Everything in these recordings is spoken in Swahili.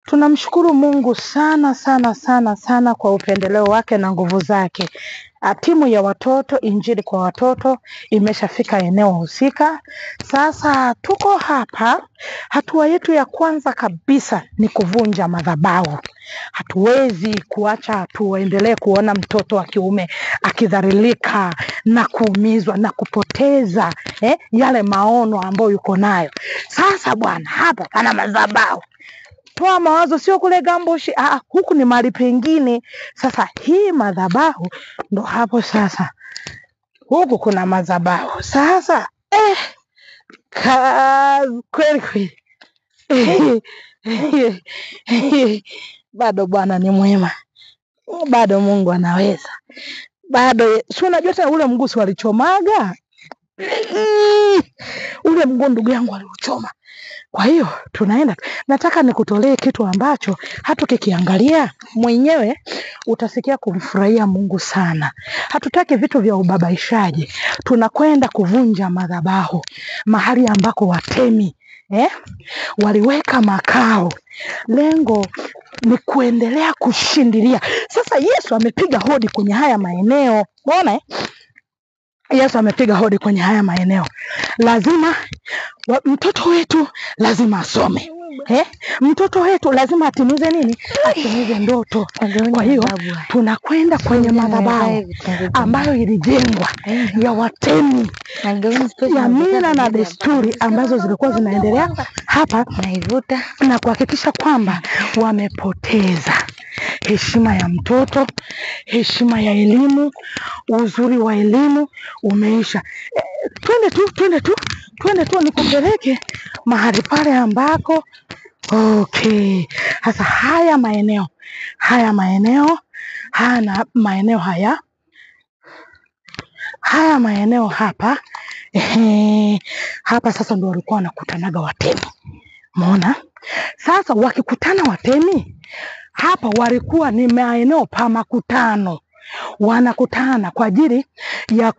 Tunamshukuru Mungu sana sana sana sana kwa upendeleo wake na nguvu zake. Timu ya watoto Injili kwa watoto imeshafika eneo husika. Sasa tuko hapa, hatua yetu ya kwanza kabisa ni kuvunja madhabahu. Hatuwezi kuacha tuendelee kuona mtoto wa kiume akidhalilika na kuumizwa na kupoteza yale maono ambayo yuko nayo. Sasa bwana, hapa pana madhabahu. Toa mawazo sio kule Gamboshi, huku ni mahali pengine. Sasa hii madhabahu ndo hapo sasa. Huku kuna madhabahu. Sasa kweli. Bado Bwana ni mwema. Bado Mungu anaweza. Bado si unajua tena ule mguso walichomaga. Ule mguu ndugu yangu aliuchoma. Kwa hiyo tunaenda, nataka nikutolee kitu ambacho hata ukikiangalia mwenyewe utasikia kumfurahia Mungu sana. Hatutaki vitu vya ubabaishaji. Tunakwenda kuvunja madhabahu mahali ambako watemi waliweka makao. Lengo ni kuendelea kushindilia. Sasa Yesu amepiga hodi kwenye haya maeneo. Unaona Yesu amepiga hodi kwenye haya maeneo. Lazima mtoto wetu lazima asome. Mtoto wetu lazima atimize nini? Atimize ndoto. Kwa hiyo tunakwenda kwenye madhabahu ambayo ilijengwa ya watemi, ya mila na desturi ambazo zilikuwa zinaendelea hapa, na kuhakikisha kwamba wamepoteza heshima ya mtoto, heshima ya elimu, uzuri wa elimu umeisha. Twende tu nikupeleke mahali pale ambako sasa haya maeneo hapa hapa sasa ndio walikuwa wanakutanaga watemi. Umeona? Sasa wakikutana watemi hapa walikuwa ni maeneo pa makutano. Wanakutana kwa ajili ya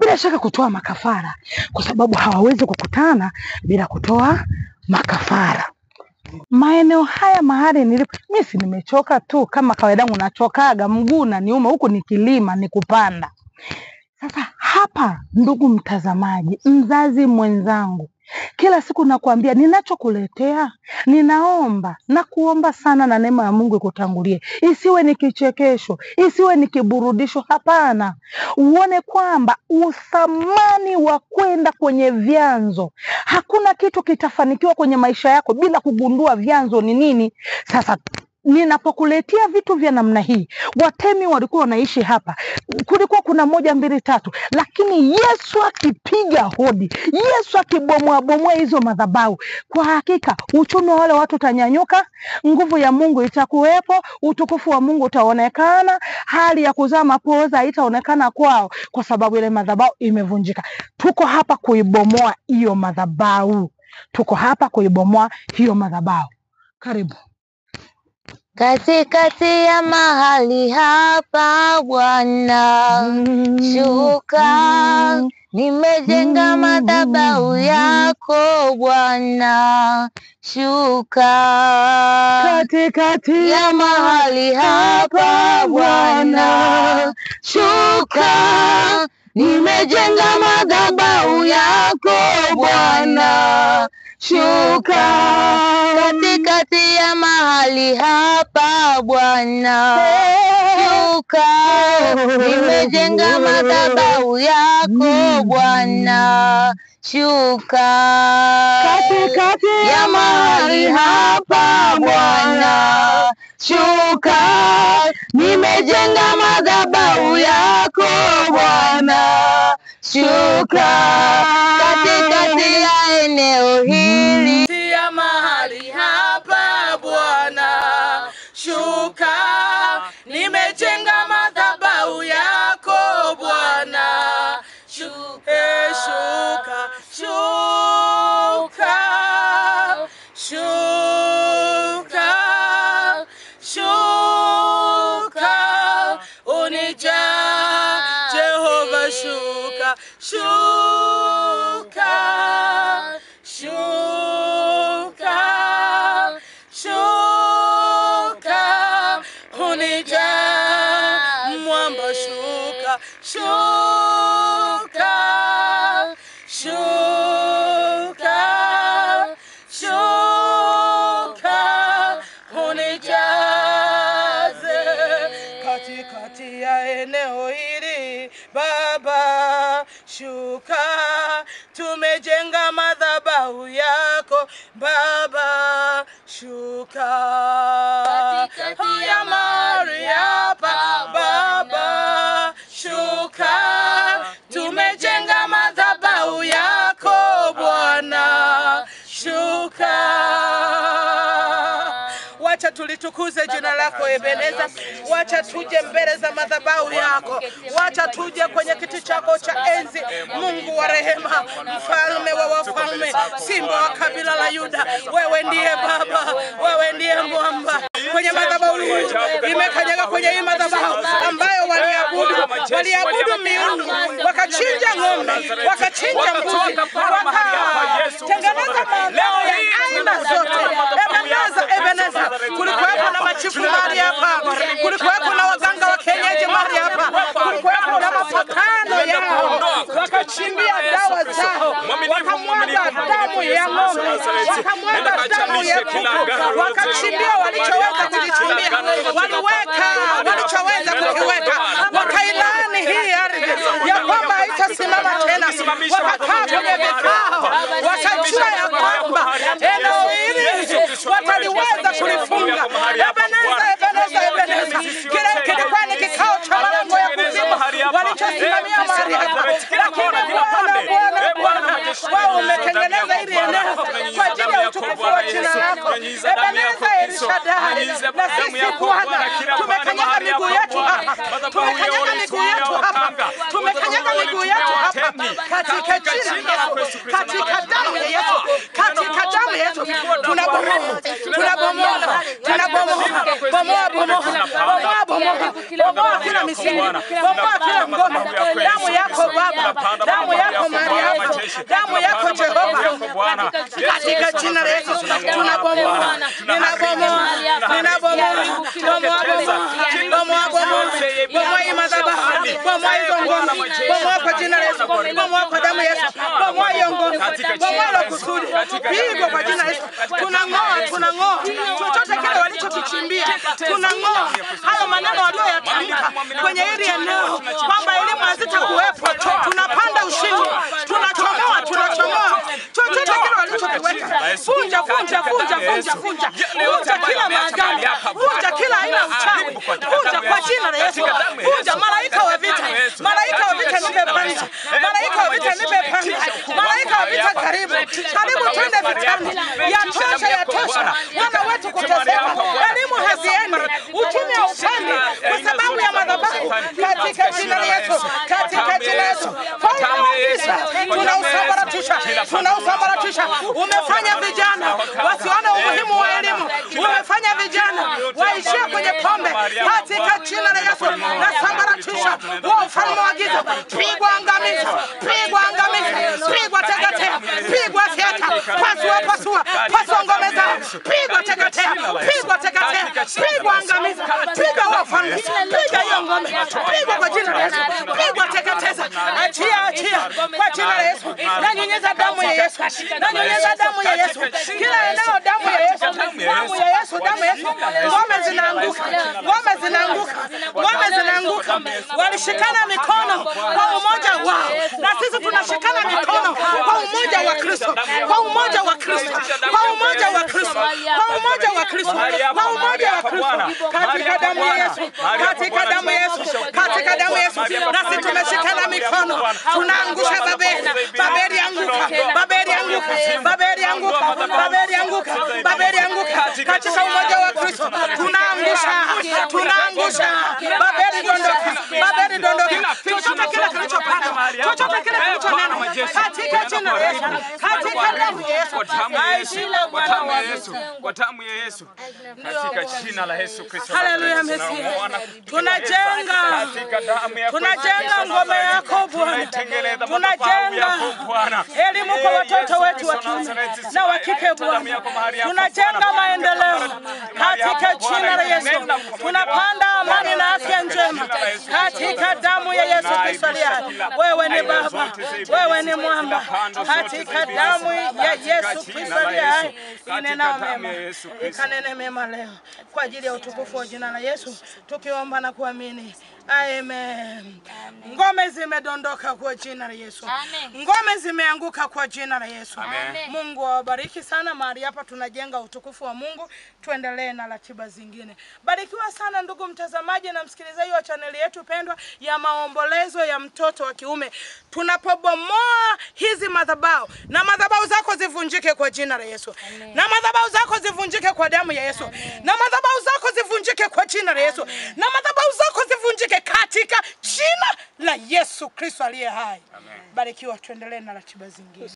bila shaka kutoa makafara, kwa sababu hawawezi kukutana bila kutoa makafara. Maeneo haya mahali nilipo mimi si nimechoka tu kama kawaida yangu, nachokaga mguu na niuma, huku ni kilima ni kupanda. Sasa hapa, ndugu mtazamaji, mzazi mwenzangu, kila siku nakwambia ninachokuletea, ninaomba na kuomba sana na neema ya Mungu ikutangulie. Isiwe ni kichekesho, isiwe ni kiburudisho, hapana. Uone kwamba uthamani wa kwenda kwenye vyanzo. Hakuna kitu kitafanikiwa kwenye maisha yako bila kugundua vyanzo ni nini. Sasa ninapokuletea vitu vya namna hii, watemi walikuwa wanaishi hapa, kulikuwa kuna 1 2 3, lakini Yesu akipiga hodi, Yesu akibomoa hizo madhabahu, kwa hakika uchumi wa wale watu utanyanyuka, nguvu ya Mungu itakuwepo, utukufu wa Mungu utaonekana, hali ya kuzaa mapoza haitaonekana kwao, kwa sababu ile madhabahu imevunjika. Tuko hapa kuibomoa hiyo madhabahu. Karibu. Katikati ya mahali hapa Bwana, shuka, nimejenga madhabahu yako Bwana, shuka. Katikati ya mahali hapa Bwana, shuka, nimejenga madhabahu yako Bwana, shuka. Katikati ya mahali hapa Bwana, shuka, nimejenga madhabahu yako Bwana, shuka. Katikati ya mahali hapa Bwana, shuka, nimejenga madhabahu yako Bwana, shuka. Katikati ya eneo hili ya mahali hapa Bwana, shuka, nimejenga madhabahu yako Bwana, shuka, shuka, shuka, shuka, shuka, unijaa Jehova, shuka, shuka, shuka, shuka, shuka, shuka, unijaze katikati ya eneo hili Baba, shuka, tumejenga madhabahu yako Baba, shuka katikati ya mahali hapa Baba, shuka, tumejenga madhabahu yako Bwana, shuka. Wacha tulitukuze jina lako Ebeneza. Wacha tuje mbele za madhabahu yako. Wacha tuje kwenye kiti chako cha enzi. Mungu wa rehema, mfalme wa wafalme, simba wa kabila la Yuda. Wewe ndiye Baba, wewe ndiye mwamba. Kwenye madhabahu imekanyaga kwenye hii madhabahu ambayo waliabudu miungu, wakachinja ng'ombe, wakachinja mbuzi, wakatengeneza maandao ya aina zote. Ebeneza, kulikuwepo na machifu mahali hapa, kulikuwepo na waganga wa kienyeji mahali hapa, kulikuwepo na mapakano yao, wakachimbia dawa zao, wakamwaga damu ya ng'ombe, wakamwaga damu ya kuku, wakachimbia walichoweza kujichimbia, waliweka walichoweza kukiweka, wakailani hii ardhi ya kwamba haitasimama tena, wakakaa kwenye vikao, wakajua ya kwamba eneo hili wataliweza kulifunga. Ebeneza, kile kilikuwa ni kikao cha malango ya kuzimu walichosimamia mahali hapa, lakini Bwana wao umetengeneza hili eneo kwa ajili ya utukufu wa jina lako. Ebeneza Elishadai, na sisi Bwana tumekanyaga miguu yetu hapa, tumekanyaga miguu yetu hapa, tumekanyaga miguu yetu hapa katika jina la Yesu, katika damu ya Yesu, katika damu ya Yesu. Tunabomoa kila misingi, bomoa kila ngome. Damu yako Baba, damu yako Maria, damu yako Jehova, katika jina la Yesu tunabomoa, bomoa hii madhabahu, bomoa hizo ngome, bomoa kwa jina la Yesu, bomoa kwa damu ya Yesu, bomoa hiyo ngome, bomoa la kusudi, hivyo kwa jina la Yesu. Tunang'oa chochote kile walichokichimbia, tunang'oa hayo maneno walioyatamka kwenye hili eneo kwamba elimu hazitakuwepo. Tunapanda ushindi, tunachomoa chochote kile walichokiweka. Vunja kila maagano, vunja kila aina ya uchawi, vunja kwa jina la Yesu. Vunja malaika wa vita, malaika wa vita nimepanda, malaika wa vita nimepanda, malaika wa vita karibu twende vitani. Yatosha wana wetu kuteseka, elimu haziendi, uchumi haupandi kwa sababu ya madhabahu, katika jina la Yesu, katika jina la Yesu. Tunausambaratisha. Umefanya vijana wasione umuhimu wa elimu, umefanya vijana waishie kwenye pombe, katika jina la Yesu. Nasambaratisha wa ufalme wa giza, pigwa angamiza, pigwa teketea, pigwa fiata, pasua ngome zao, pigwa teketea, pigwa angamiza, pigwa wa ufalme, piga hiyo ngome, pigwa kwa jina la Yesu, pigwa teketeza, achia kwa jina la Yesu. Nanyunyiza damu ya Yesu, nanyunyiza damu ya Yesu, kila eneo damu ya Yesu, damu ya Yesu. Ngome zinaanguka, walishikana mikono kwa umoja wao, na sisi tunashikana mikono kwa umoja wa Kristo, kwa umoja wa Kristo, kwa umoja wa Kristo, kwa umoja wa Kristo, kwa umoja wa Kristo, katika damu ya Yesu, katika damu ya Yesu, katika damu ya Yesu. Nasi tumeshikana mikono, tunaangusha Babeli anguka, Babeli anguka, katika umoja wa Kristo tunaangusha Babeli dondoka, chochote kile kilichopanda, chochote kile kilichonena, katika jina la Yesu, katika damu ya Yesu, kwa damu ya Yesu, katika jina la Yesu Kristo. Haleluya. Tunajenga ngome yako Bwana, tunajenga elimu kwa watoto wetu wa kiume na wa kike Bwana, tunajenga maendeleo katika jina la Yesu. Tunapanda amani na afya njema katika damu ya Yesu Kristo aliye hai. Wewe ni Baba, wewe ni Mwamba, katika damu ya Yesu Kristo aliye hai. Inena mema, ikanene mema leo kwa ajili ya utukufu wa jina la Yesu, tukiomba na kuamini. Amen. Ngome zimedondoka kwa jina la Yesu. Ngome zimeanguka kwa jina la Yesu. Mungu awabariki sana. Mahali hapa tunajenga utukufu wa Mungu. Tuendelee na ratiba zingine. Barikiwa sana ndugu mtazamaji na msikilizaji wa chaneli yetu pendwa ya maombolezo ya mtoto wa kiume. Tunapobomoa hizi madhabahu, na madhabahu zako zivunjike kwa jina la Yesu. Na madhabahu zako zivunjike kwa damu ya Yesu. Na madhabahu zako zivunjike kwa jina la Yesu. Na madhabahu zako zivunjike katika jina la Yesu Kristo aliye hai. Barikiwa, tuendelee na ratiba zingine.